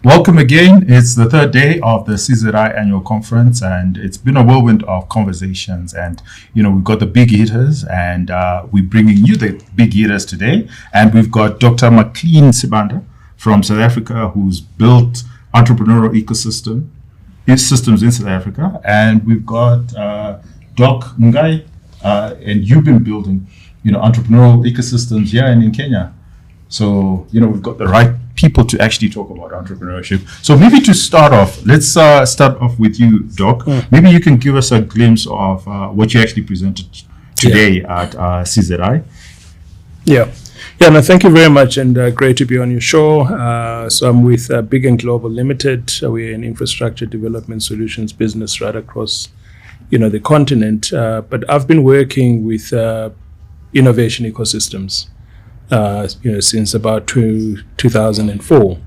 Welcome again. It's the third day of the CZI annual conference, and it's been a whirlwind of conversations. And, we've got the big hitters, and we're bringing you the big hitters today. And we've got Dr. McLean Sibanda from South Africa, who's built entrepreneurial systems in South Africa. And we've got Doc Mungai, and you've been building, entrepreneurial ecosystems here and in Kenya. So, we've got the right people to actually talk about entrepreneurship. So maybe to start off, let's start off with you, Doc. Maybe you can give us a glimpse of what you actually presented today at CZI. No, thank you very much, and great to be on your show. So I'm with Big and Global Limited. We're an infrastructure development solutions business right across, the continent. But I've been working with innovation ecosystems since about 2004.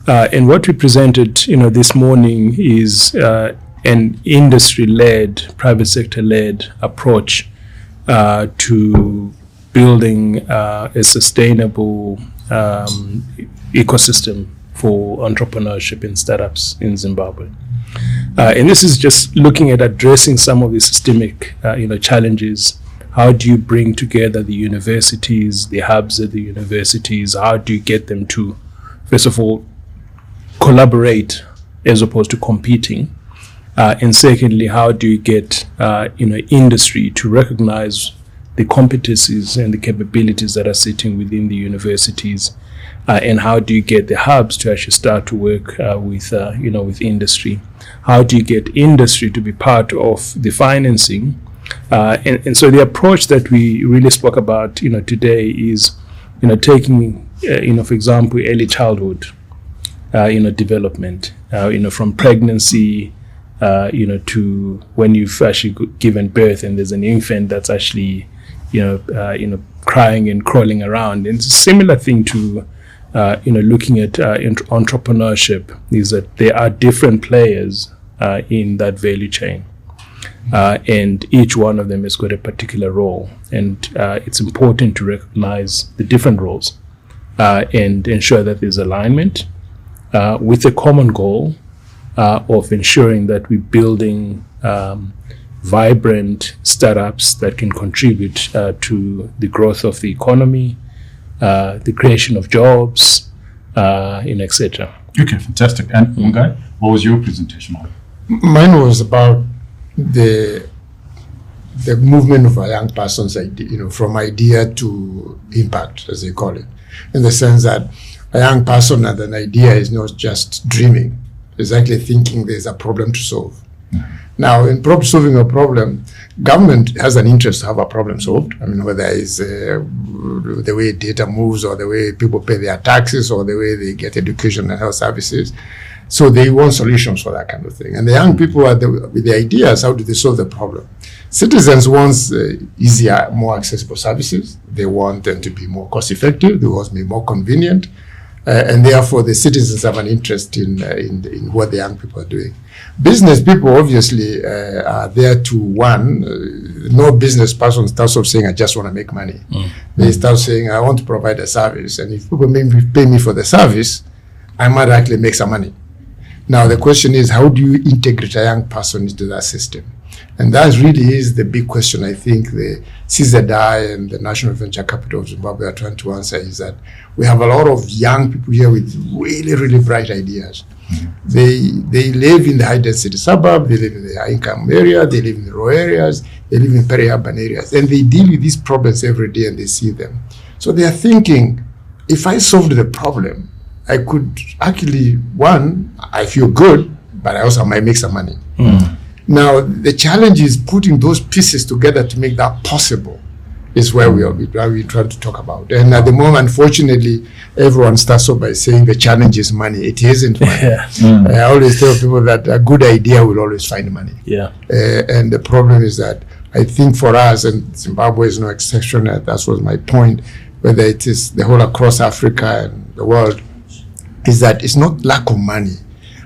And what we presented, this morning is an industry-led, private sector-led approach to building a sustainable ecosystem for entrepreneurship in startups in Zimbabwe. And this is just looking at addressing some of the systemic, challenges. How do you bring together the universities, the hubs at the universities? How do you get them to, first of all, collaborate as opposed to competing? And secondly, how do you get, industry to recognize the competencies and the capabilities that are sitting within the universities? And how do you get the hubs to actually start to work with industry? How do you get industry to be part of the financing? And so the approach that we really spoke about, today is, taking, for example, early childhood, development, from pregnancy, to when you've actually given birth and there's an infant that's actually, crying and crawling around. And it's a similar thing to, looking at entrepreneurship, is that there are different players in that value chain. And each one of them has got a particular role, and it's important to recognize the different roles and ensure that there's alignment with a common goal of ensuring that we're building vibrant startups that can contribute to the growth of the economy, the creation of jobs, etc. Okay, fantastic. And Mungai, what was your presentation on? Mine was about the movement of a young person's idea, from idea to impact, as they call it, in the sense that a young person and an idea is not just dreaming; it's actually thinking there's a problem to solve. Now, in solving a problem, government has an interest to have a problem solved. I mean, whether it's the way data moves, or the way people pay their taxes, or the way they get education and health services. So they want solutions for that kind of thing. And the young people are with the ideas, how do they solve the problem? Citizens want easier, more accessible services. They want them to be more cost effective. They want to be more convenient. And therefore, the citizens have an interest in what the young people are doing. Business people obviously are there to, no business person starts off saying, I just want to make money. They start saying, I want to provide a service. And if people pay me for the service, I might actually make some money. Now, the question is, how do you integrate a young person into that system? And that really is the big question I think the CZI and the National Venture Capital of Zimbabwe are trying to answer, is that we have a lot of young people here with really, really bright ideas. They live in the high-density suburb, they live in the high-income area, they live in the rural areas, they live in peri-urban areas, and they deal with these problems every day and they see them. So they are thinking, if I solved the problem, I could actually, I feel good, but I also might make some money. Now, the challenge is putting those pieces together to make that possible is where we're trying to talk about. And at the moment, unfortunately, everyone starts off by saying the challenge is money. It isn't money. I always tell people that a good idea will always find money. And the problem is that I think for us, and Zimbabwe is no exception, that was my point, whether it is the whole across Africa and the world, is that it's not lack of money.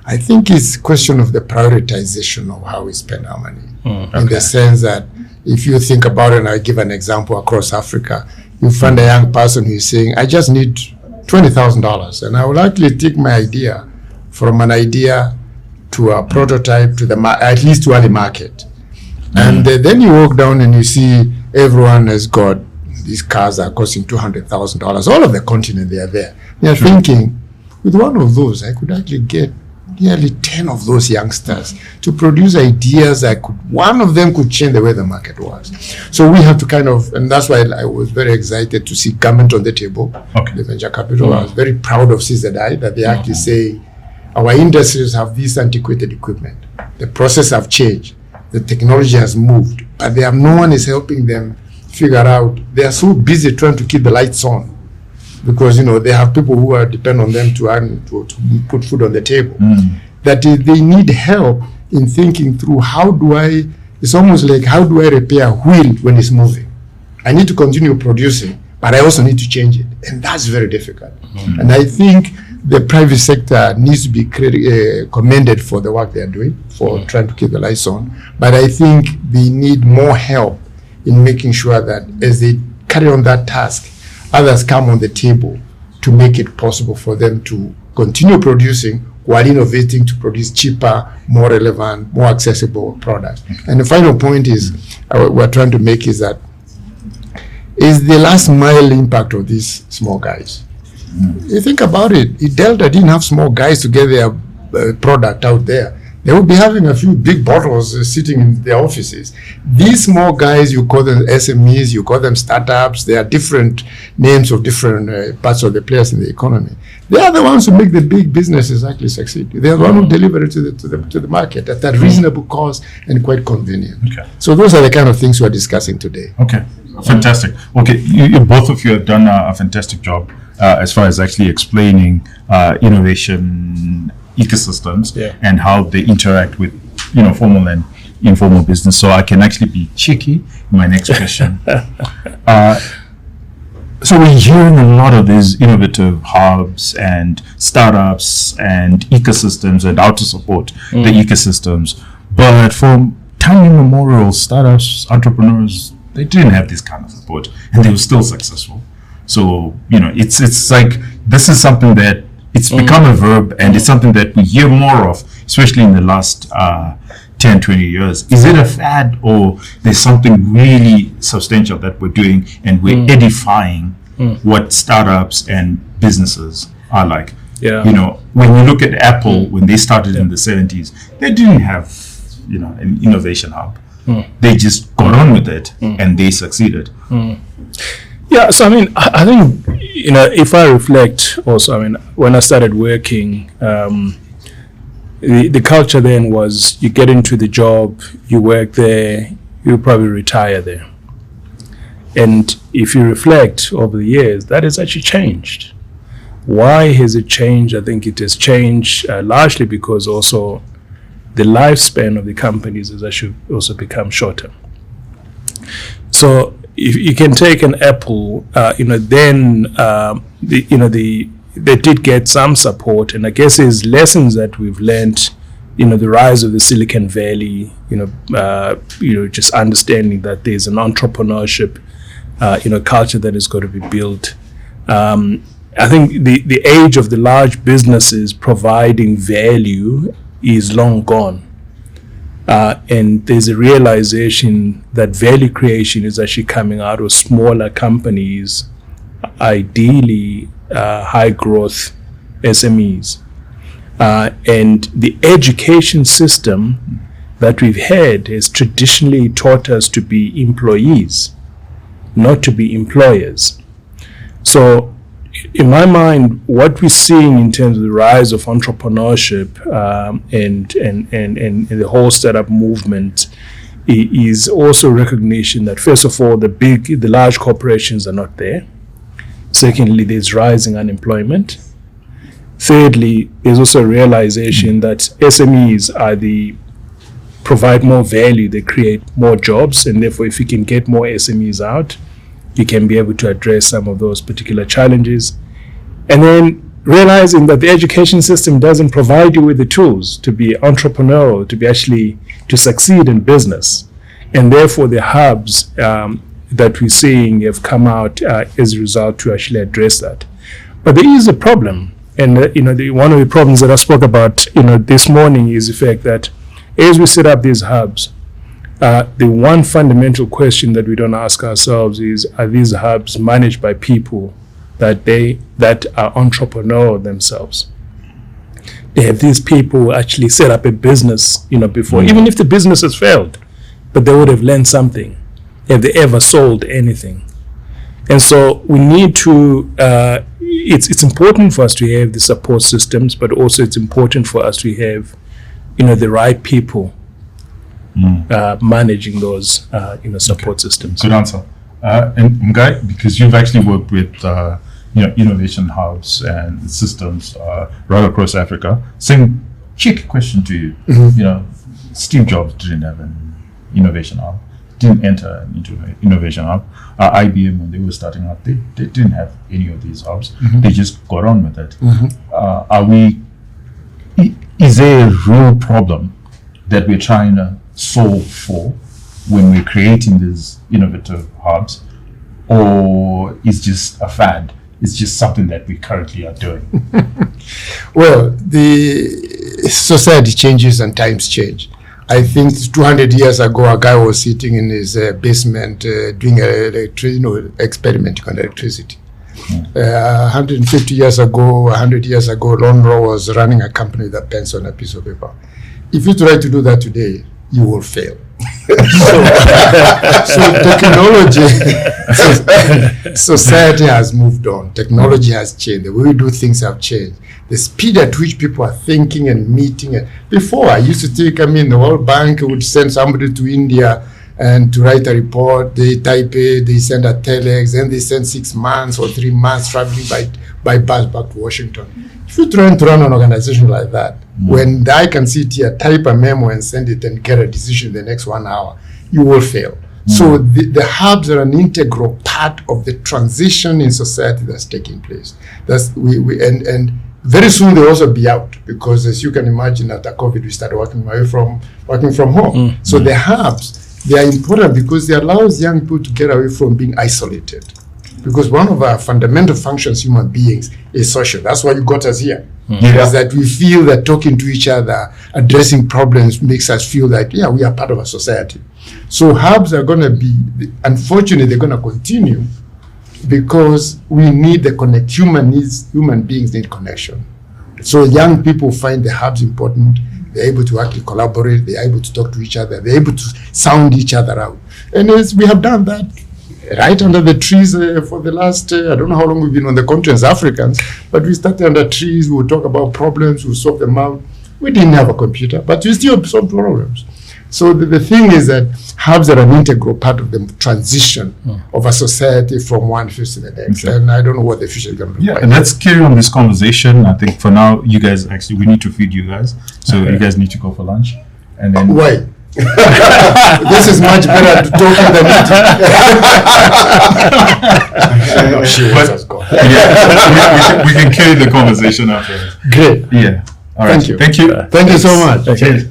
I think it's a question of the prioritization of how we spend our money. In the sense that if you think about it, and I give an example across Africa, you find a young person who is saying, I just need $20,000, and I will actually take my idea from an idea to a prototype to at least to early market. And then you walk down and you see everyone has got these cars that are costing $200,000. All of the continent, they are there. You're thinking, with one of those, I could actually get nearly 10 of those youngsters to produce ideas that one of them could change the way the market was. So we have to kind of, and that's why I was very excited to see government on the table, the venture capital. I was very proud of CZI that they actually say, our industries have this antiquated equipment. The process have changed. The technology has moved, but no one is helping them figure out. They are so busy trying to keep the lights on, because they have people who are depend on them to put food on the table. That they need help in thinking through it's almost like, how do I repair a wheel when it's moving? I need to continue producing, but I also need to change it, and that's very difficult. And I think the private sector needs to be commended for the work they are doing for trying to keep the lights on, but I think they need more help in making sure that as they carry on that task, others come on the table to make it possible for them to continue producing while innovating to produce cheaper, more relevant, more accessible products. And the final point we're trying to make is the last mile impact of these small guys. You think about it, if Delta didn't have small guys to get their product out there, they would be having a few big bottles sitting in their offices. These small guys, you call them SMEs, you call them startups. They are different names of different parts of the players in the economy. They are the ones who make the big businesses actually succeed. They are the ones who deliver it to the market at that reasonable cost and quite convenient. Okay. So those are the kind of things we're discussing today. Okay, fantastic. Okay, you both of you have done a fantastic job as far as actually explaining innovation ecosystems and how they interact with formal and informal business. So I can actually be cheeky in my next question. So we're hearing a lot of these innovative hubs and startups and ecosystems and how to support the ecosystems, but from time immemorial, startups, entrepreneurs, they didn't have this kind of support and they were still successful. So it's like, this is something that it's become a verb, and it's something that we hear more of, especially in the last 10, 20 years. Is it a fad, or there's something really substantial that we're doing and we're edifying what startups and businesses are like? Yeah. When you look at Apple, when they started in the 70s, they didn't have, an innovation hub. They just got on with it and they succeeded. Yeah, so I think, if I reflect also, when I started working, the culture then was you get into the job, you work there, you probably retire there. And if you reflect over the years, that has actually changed. Why has it changed? I think it has changed largely because also the lifespan of the companies has actually also become shorter. So if you can take an Apple, then they did get some support, and I guess there's lessons that we've learned. The rise of the Silicon Valley. Just understanding that there's an entrepreneurship, culture that is going to be built. I think the age of the large businesses providing value is long gone. And there's a realization that value creation is actually coming out of smaller companies, ideally high growth SMEs. And the education system that we've had has traditionally taught us to be employees, not to be employers. So in my mind, what we're seeing in terms of the rise of entrepreneurship and the whole startup movement is also recognition that, first of all, the large corporations are not there. Secondly, there's rising unemployment. Thirdly, there's also a realization that SMEs provide more value, they create more jobs, and therefore if you can get more SMEs out, you can be able to address some of those particular challenges. And then realizing that the education system doesn't provide you with the tools to be entrepreneurial, to succeed in business. And therefore the hubs that we're seeing have come out as a result to actually address that. But there is a problem, And one of the problems that I spoke about this morning is the fact that as we set up these hubs, the one fundamental question that we don't ask ourselves is, are these hubs managed by people that are entrepreneur themselves? Have these people actually set up a business before, even if the business has failed, but they would have learned something? Have they ever sold anything? And so we need to, it's important for us to have the support systems, but also it's important for us to have, the right people managing those, support systems. Good answer. And Mungai, because you've actually worked with, innovation hubs and systems right across Africa, same cheeky question to you. Steve Jobs didn't have an innovation hub, didn't enter into an innovation hub. IBM, when they were starting out, they didn't have any of these hubs. They just got on with it. Is there a real problem that we're trying to solve for when we're creating these innovative hubs, or is just a fad? It's just something that we currently are doing? Well, the society changes and times change. I think 200 years ago, a guy was sitting in his basement doing an experiment on electricity. 150 years ago, 100 years ago, Lonro was running a company that pens on a piece of paper. If you try to do that today, you will fail. So technology, society has moved on. Technology has changed. The way we do things have changed. The speed at which people are thinking and meeting. Before, I used to think, the World Bank would send somebody to India and to write a report. They type it, they send a telex, then they send 6 months or 3 months traveling by bus back to Washington. If you try to run an organization like that, when I can sit here, type a memo and send it and get a decision in the next 1 hour, you will fail. So the hubs are an integral part of the transition in society that's taking place. And very soon they'll also be out, because as you can imagine, after COVID, we started working from home. So the hubs, they are important because they allow young people to get away from being isolated. Because one of our fundamental functions, human beings, is social. That's why you got us here. Is that we feel that talking to each other, addressing problems, makes us feel like, we are part of a society. So hubs are going to be, unfortunately, they're going to continue, because we need the connect. Human beings need connection. So young people find the hubs important. They're able to actually collaborate. They're able to talk to each other. They're able to sound each other out. And we have done that right under the trees for the last, I don't know how long we've been on the continent as Africans, but we started under trees. We would talk about problems. We solve them out. We didn't have a computer, but we still solve problems. So the thing is that hubs are an integral part of the transition of a society from one phase to the next. And I don't know what the future is going to be like. And let's carry on this conversation. I think for now, you guys we need to feed you guys. So you guys need to go for lunch. And then why? This is much better to talk than eating. We can carry the conversation after. Great. Yeah. All right. Thank you. Thank you so much. Okay.